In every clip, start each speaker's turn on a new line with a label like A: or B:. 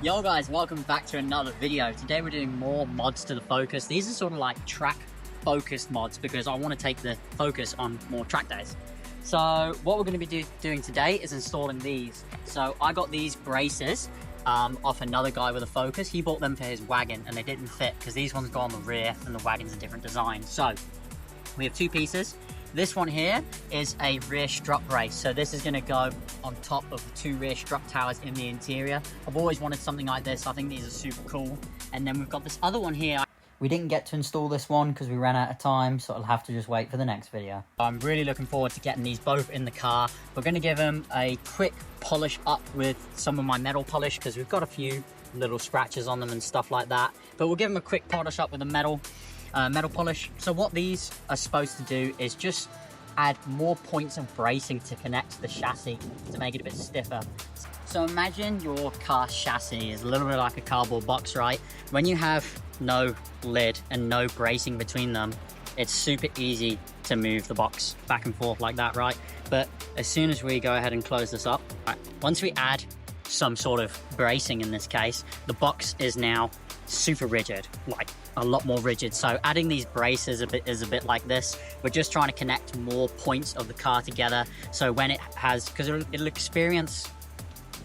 A: Yo guys, welcome back to another video. Today we're doing more mods to the Focus. These are sort of like track focused mods because I want to take the Focus on more track days. So what we're going to be doing today is installing these. So I got these braces off another guy with a Focus. He bought them for his wagon and they didn't fit because these ones go on the rear and the wagon's a different design. So we have two pieces. This one here is a rear strut brace. So this is going to go on top of the two rear strut towers in the interior. I've always wanted something like this. I think these are super cool. And then we've got this other one here. We didn't get to install this one because we ran out of time, so I'll have to just wait for the next video. I'm really looking forward to getting these both in the car. We're going to give them a quick polish up with some of my metal polish because we've got a few little scratches on them and stuff like that. But we'll give them a quick polish up with the metal polish. So what these are supposed to do is just add more points of bracing to connect the chassis to make it a bit stiffer. So imagine your car chassis is a little bit like a cardboard box, right? When you have no lid and no bracing between them, it's super easy to move the box back and forth like that, right? But as soon as we go ahead and close this up, right, once we add some sort of bracing in this case, the box is now super rigid, like a lot more rigid. So adding these braces is a bit like this. We're just trying to connect more points of the car together. So when it has, because it'll experience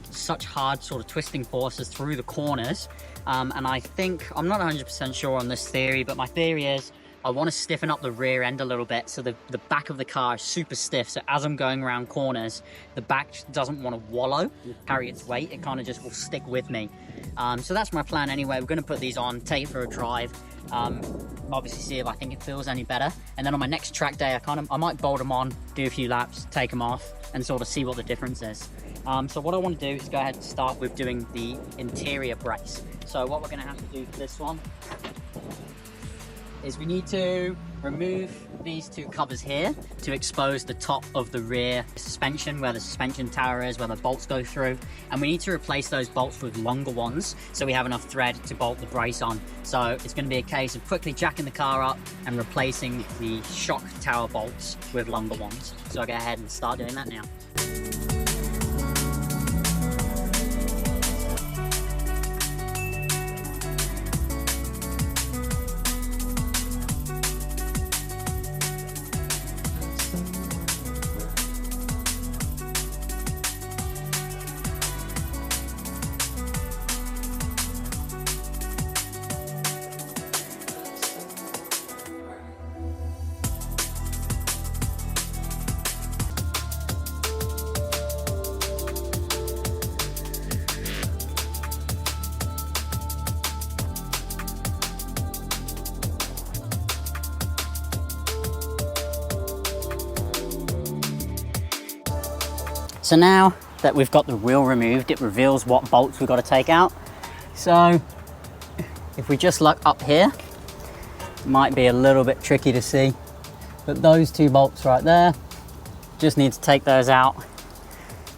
A: such hard sort of twisting forces through the corners. And I think, I'm not 100% sure on this theory, but my theory is I want to stiffen up the rear end a little bit so the back of the car is super stiff. So as I'm going around corners, the back doesn't want to wallow, carry its weight. It kind of just will stick with me. So that's my plan anyway. We're going to put these on, take it for a drive, obviously see if I think it feels any better. And then on my next track day, I might bolt them on, do a few laps, take them off, and sort of see what the difference is. So what I want to do is go ahead and start with doing the interior brace. So what we're going to have to do for this one is we need to remove these two covers here to expose the top of the rear suspension, where the suspension tower is, where the bolts go through, and we need to replace those bolts with longer ones so we have enough thread to bolt the brace on. So it's going to be a case of quickly jacking the car up and replacing the shock tower bolts with longer ones. So I'll go ahead and start doing that now. So now that we've got the wheel removed, it reveals what bolts we've got to take out. So if we just look up here, it might be a little bit tricky to see, but those two bolts right there, just need to take those out.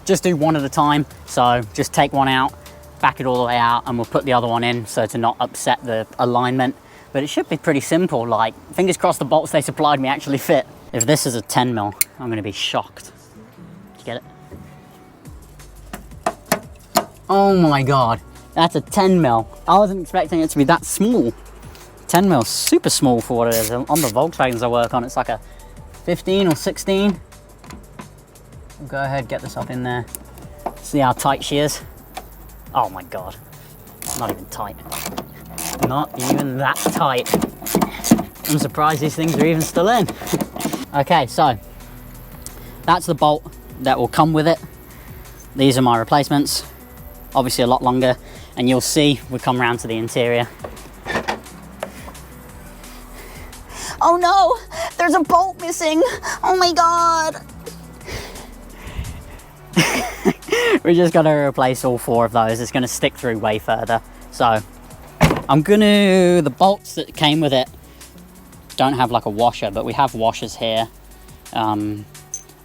A: Just do one at a time. So just take one out, back it all the way out, and we'll put the other one in so to not upset the alignment. But it should be pretty simple. Like, fingers crossed the bolts they supplied me actually fit. If this is a 10 mil, I'm gonna be shocked. Did you get it? Oh my God, that's a 10 mil. I wasn't expecting it to be that small. 10 mil, super small for what it is. On the Volkswagens I work on, it's like a 15 or 16. We'll go ahead, get this up in there. See how tight she is. Oh my God, not even tight. Not even that tight. I'm surprised these things are even still in. Okay, so that's the bolt that will come with it. These are my replacements. Obviously a lot longer, and you'll see we come around to the interior. Oh no, there's a bolt missing. Oh my God. We're just gonna replace all four of those. It's gonna stick through way further. So the bolts that came with it don't have like a washer, but we have washers here. I'm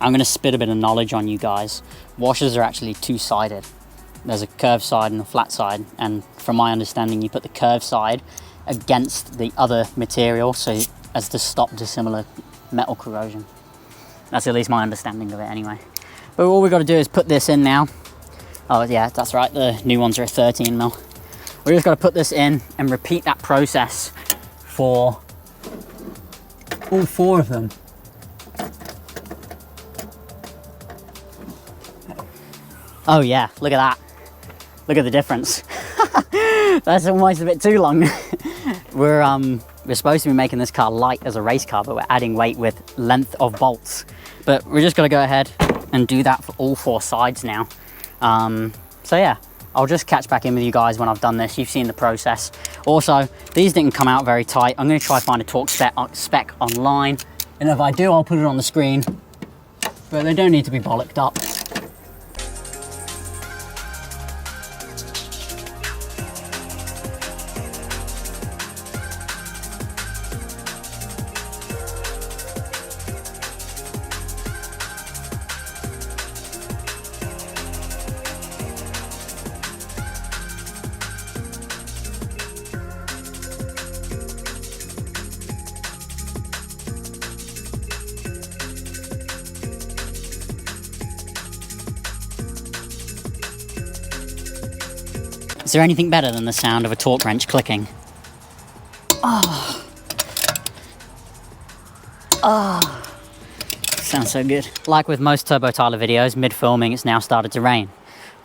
A: gonna spit a bit of knowledge on you guys. Washers are actually two-sided. There's a curved side and a flat side, and from my understanding you put the curved side against the other material so as to stop dissimilar metal corrosion. That's at least my understanding of it anyway. But all we've got to do is put this in now. Oh yeah, that's right, the new ones are a 13 mil. we just got to put this in and repeat that process for all 4 of them. Oh yeah, look at that. Look at the difference. That's almost a bit too long. We're supposed to be making this car light as a race car, but we're adding weight with length of bolts. But we're just gonna go ahead and do that for all 4 sides now. So yeah, I'll just catch back in with you guys when I've done this. You've seen the process. Also, these didn't come out very tight. I'm gonna try to find a torque spec online. And if I do, I'll put it on the screen. But they don't need to be bollocked up. Is there anything better than the sound of a torque wrench clicking? Oh. Oh. Sounds so good. Like with most Turbo Tyler videos, mid-filming it's now started to rain.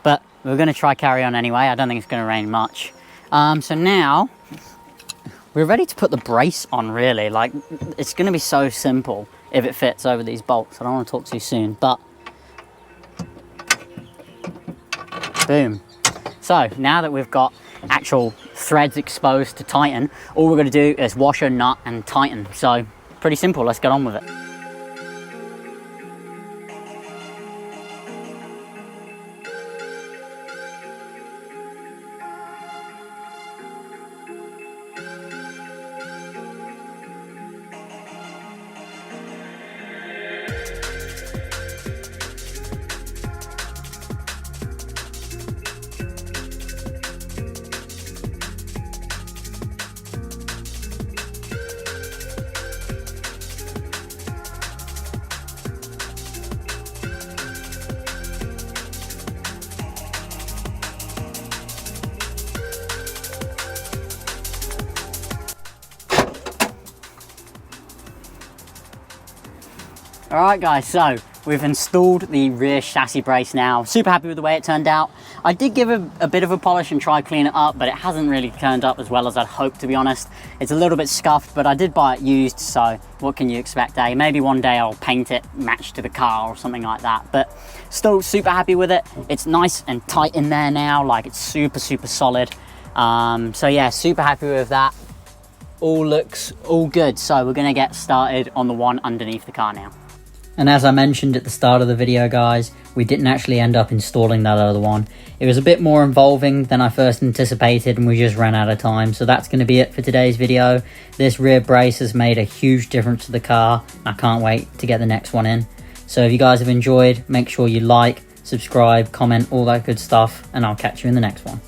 A: But we're going to try carry on anyway. I don't think it's going to rain much. So now, we're ready to put the brace on really. Like, it's going to be so simple if it fits over these bolts. I don't want to talk too soon, but... boom. So now that we've got actual threads exposed to tighten, all we're going to do is washer, nut and tighten. So pretty simple, let's get on with it. Alright guys, so we've installed the rear chassis brace now. Super happy with the way it turned out. I did give it a bit of a polish and try clean it up, but it hasn't really turned up as well as I'd hoped, to be honest. It's a little bit scuffed, but I did buy it used, so what can you expect, eh? Maybe one day I'll paint it match to the car or something like that, but still super happy with it. It's nice and tight in there now, like it's super solid. So yeah, super happy with that. All looks all good, so we're gonna get started on the one underneath the car now. And as I mentioned at the start of the video guys, we didn't actually end up installing that other one. It was a bit more involving than I first anticipated and we just ran out of time. So that's going to be it for today's video. This rear brace has made a huge difference to the car. I can't wait to get the next one in. So if you guys have enjoyed, make sure you like, subscribe, comment, all that good stuff, and I'll catch you in the next one.